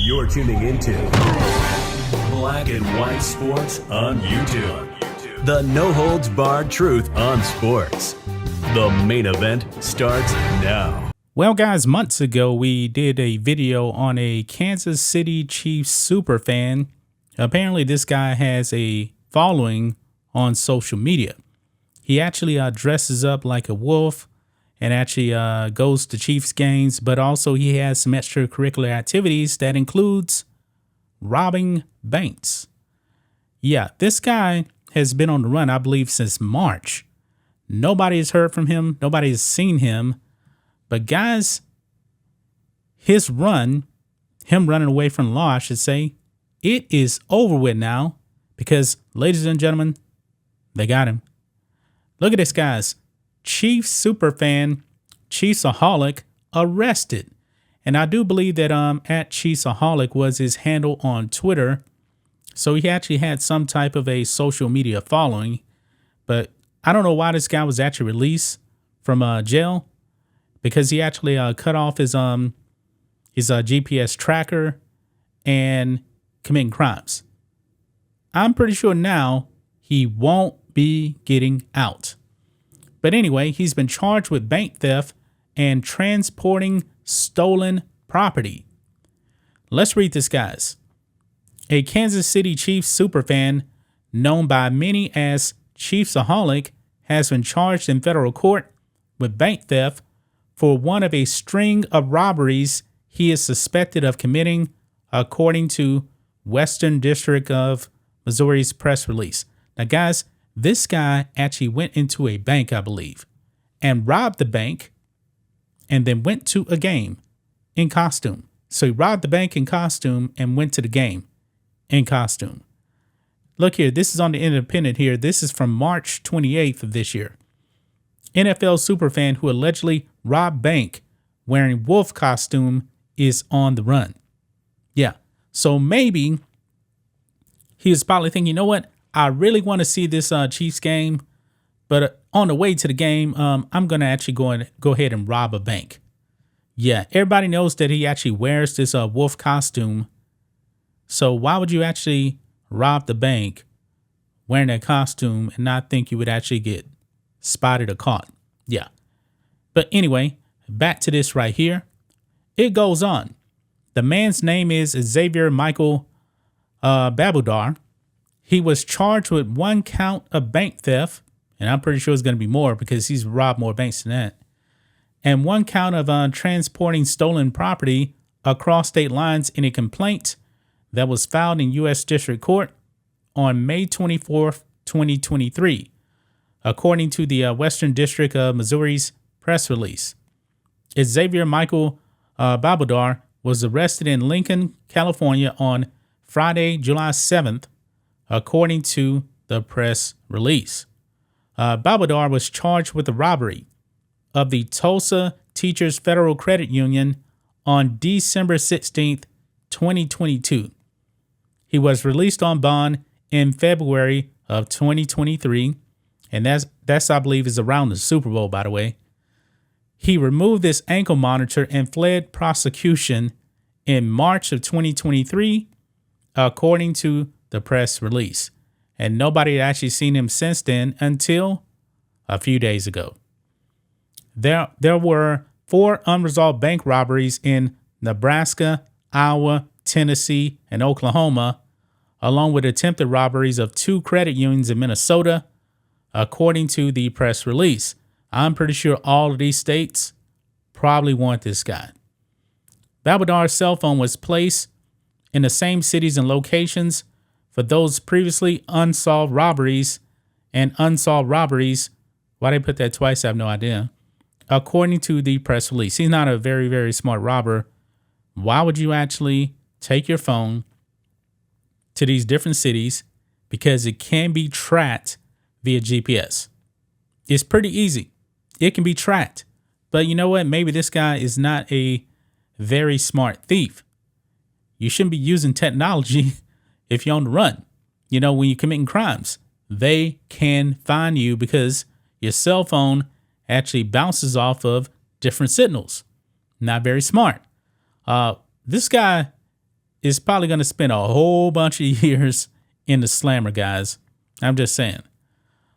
You're tuning into Black and White Sports on YouTube. The no-holds-barred truth on sports. The main event starts now. Well, guys, months ago, we did a video on a Kansas City Chiefs superfan. Apparently, this guy has a following on social media. He actually dresses up like a wolf and actually goes to Chiefs games, but also he has some extracurricular activities that includes robbing banks. Yeah, this guy has been on the run, I believe, since March. Nobody has heard from him. Nobody has seen him. But guys, his run, him running away from the law, I should say, it is over with now because, ladies and gentlemen, they got him. Look at this, guys. Chiefs superfan, Chiefsaholic, arrested. And I do believe that at Chiefsaholic was his handle on Twitter. So he actually had some type of a social media following. But I don't know why this guy was actually released from jail, because he actually cut off his GPS tracker and committing crimes. I'm pretty sure now he won't be getting out. But anyway, he's been charged with bank theft and transporting stolen property. Let's read this, guys. A Kansas City Chiefs superfan, known by many as Chiefsaholic, has been charged in federal court with bank theft for one of a string of robberies he is suspected of committing, according to Western District of Missouri's press release. Now, guys, this guy actually went into a bank, I believe, and robbed the bank and then went to a game in costume. So he robbed the bank in costume and went to the game in costume. Look here, this is on the Independent here. This is from March 28th of this year. NFL superfan who allegedly robbed bank wearing wolf costume is on the run. Yeah, so maybe he was probably thinking, you know what? I really want to see this Chiefs game, but on the way to the game, I'm going to actually go ahead and rob a bank. Yeah, everybody knows that he actually wears this wolf costume. So why would you actually rob the bank wearing that costume and not think you would actually get spotted or caught? Yeah. But anyway, back to this right here. It goes on. The man's name is Xavier Michael Babudar. He was charged with one count of bank theft, and I'm pretty sure it's going to be more because he's robbed more banks than that, and one count of transporting stolen property across state lines in a complaint that was filed in U.S. District Court on May 24th, 2023, according to the Western District of Missouri's press release. Xavier Michael Babudar was arrested in Lincoln, California on Friday, July 7th, according to the press release. Babudar was charged with the robbery of the Tulsa Teachers Federal Credit Union on December 16th, 2022. He was released on bond in February of 2023, and that's I believe is around the Super Bowl, by the way. He removed this ankle monitor and fled prosecution in March of 2023, according to the press release. And nobody had actually seen him since then until a few days ago. There were 4 unresolved bank robberies in Nebraska, Iowa, Tennessee, and Oklahoma, along with attempted robberies of 2 credit unions in Minnesota, according to the press release. I'm pretty sure all of these states probably want this guy. Babudar's cell phone was placed in the same cities and locations for those previously unsolved robberies and unsolved robberies. Why they put that twice, I have no idea. According to the press release, he's not a very, very smart robber. Why would you actually take your phone to these different cities? Because it can be tracked via GPS. It's pretty easy. It can be tracked. But you know what? Maybe this guy is not a very smart thief. You shouldn't be using technology if you're on the run. You know, when you're committing crimes, they can find you because your cell phone actually bounces off of different signals. Not very smart. This guy is probably going to spend a whole bunch of years in the slammer, guys. I'm just saying.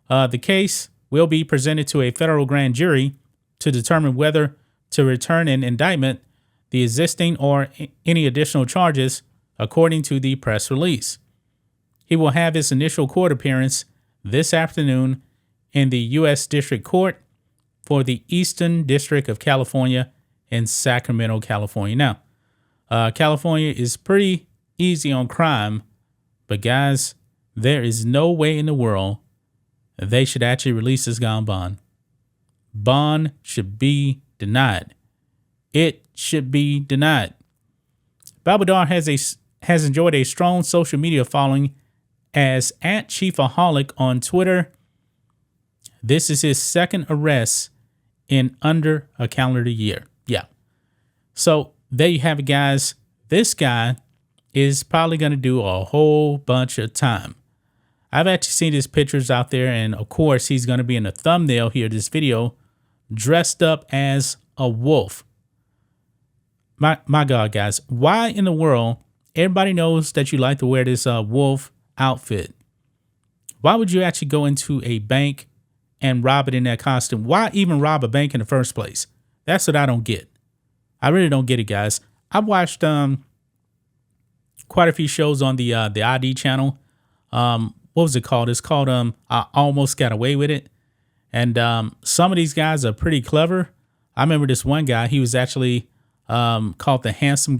The case will be presented to a federal grand jury to determine whether to return an indictment, the existing or any additional charges, according to the press release. He will have his initial court appearance this afternoon in the U.S. District Court for the Eastern District of California in Sacramento, California. Now, California is pretty easy on crime, but guys, there is no way in the world they should actually release this guy on bond. Bond should be denied. It should be denied. Babadar has enjoyed a strong social media following as @Chiefaholic on Twitter. This is his second arrest in under a calendar year. Yeah. So there you have it, guys. This guy is probably going to do a whole bunch of time. I've actually seen his pictures out there, and of course, he's going to be in the thumbnail here of this video, dressed up as a wolf. My God, guys, why in the world? Everybody knows that you like to wear this wolf outfit. Why would you actually go into a bank and rob it in that costume? Why even rob a bank in the first place? That's what I don't get. I really don't get it, guys. I've watched quite a few shows on the ID channel. What was it called? It's called I Almost Got Away with It. And some of these guys are pretty clever. I remember this one guy. He was actually called the handsome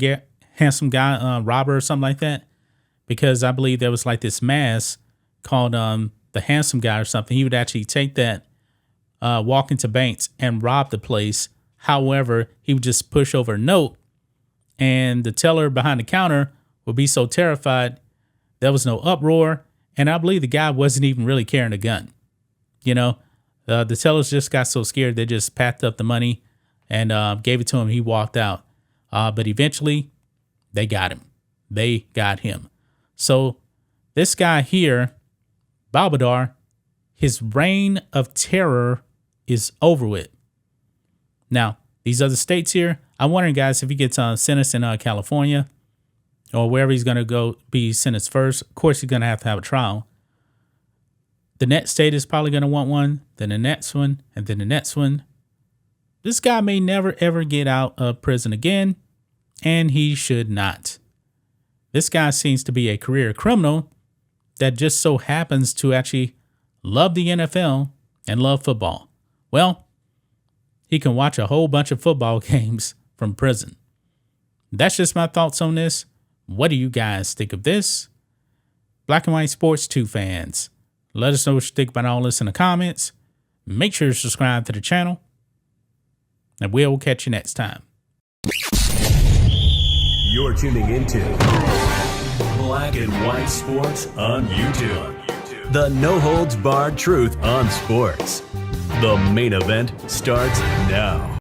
guy robber or something like that, because I believe there was like this mask called the handsome guy or something. He would actually take that, walk into banks and rob the place. However, he would just push over a note, and the teller behind the counter would be so terrified there was no uproar. And I believe the guy wasn't even really carrying a gun. You know, the tellers just got so scared they just packed up the money and gave it to him. He walked out. But eventually they got him. They got him. So this guy here, Babadar, his reign of terror is over with. Now, these other states here, I'm wondering, guys, if he gets sentenced in California or wherever he's going to go be sentenced first. Of course, he's going to have a trial. The next state is probably going to want one, then the next one, and then the next one. This guy may never, ever get out of prison again, and he should not. This guy seems to be a career criminal that just so happens to actually love the NFL and love football. Well, he can watch a whole bunch of football games from prison. That's just my thoughts on this. What do you guys think of this? Black and White Sports 2 fans, let us know what you think about all this in the comments. Make sure to subscribe to the channel, and we'll catch you next time. You're tuning into Black and White Sports on YouTube. The no-holds-barred truth on sports. The main event starts now.